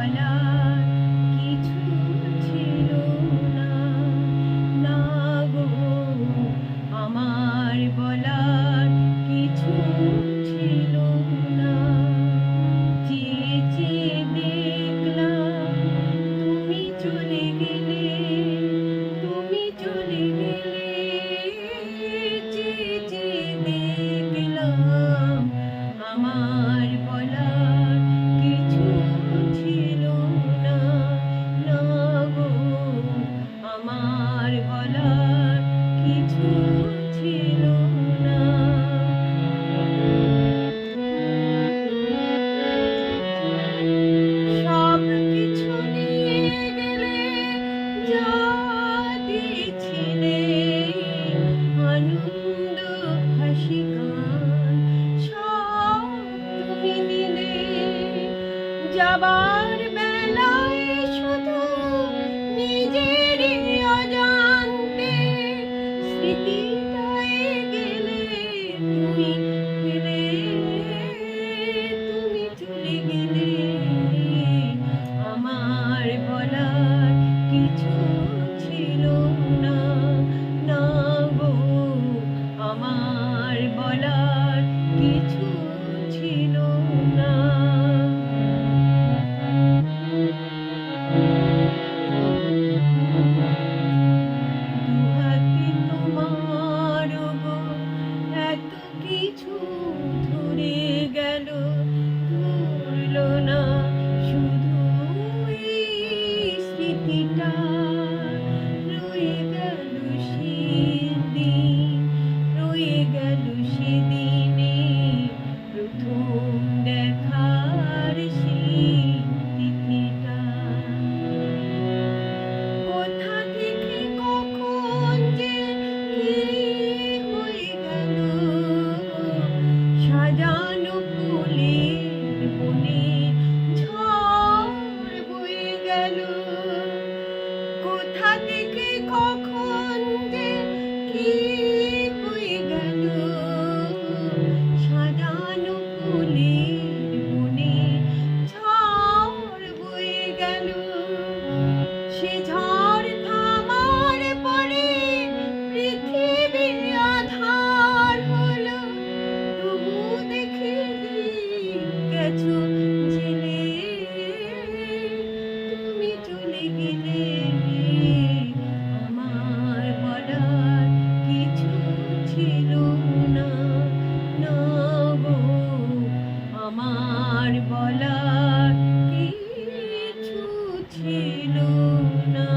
বলার কিছু ছিল না, না গো আমার বলার কিছু ছিল না। চেয়ে চেয়ে দেখলাম তুমি চলে গেলে, তুমি চলে গেলে। চেয়ে চেয়ে দেখলাম আমার বলার কিছু ছিল না, না গো আমার বলার কিছু ছিল না। সব কিছু নিয়ে গেলে, যা দিয়েছিলে আনন্দ হাসি গান, সব তুমি নিলে। যাবার বেলায় শুধু নিজেরই অজান্তে স্মৃতিটায় গেলে তুমি গেলে, তুমি চলে গেলে। আমার বলার কিছু ছিল না, না গো আমার বলার কিছু ছিল না। দুহাতে তোমার গো এত কিছু ধরে গেল, ধরল না শুধু এই স্মৃতিটা। রয়ে গেল সেদিন, রয়ে গেল সেদিনে প্রথম দেখার সেই তিথিটা। কোথা থেকে কখন যে কি হয়ে গেল, সাজানো ফুলের বনে ঝড় বয়ে গেল। কোথা থেকে কখন যে কি হয়ে গেল, সাজানো ফুলের বনে ঝড় বয়ে গেল। সে ঝড় থামার পরে পৃথিবী আঁধার হলো, তবু দেখে গেছো জেলে, তুমি চলে গেলে। আমার বলার কিছু ছিল না, না গো আমার বলার কিছু ছিল না।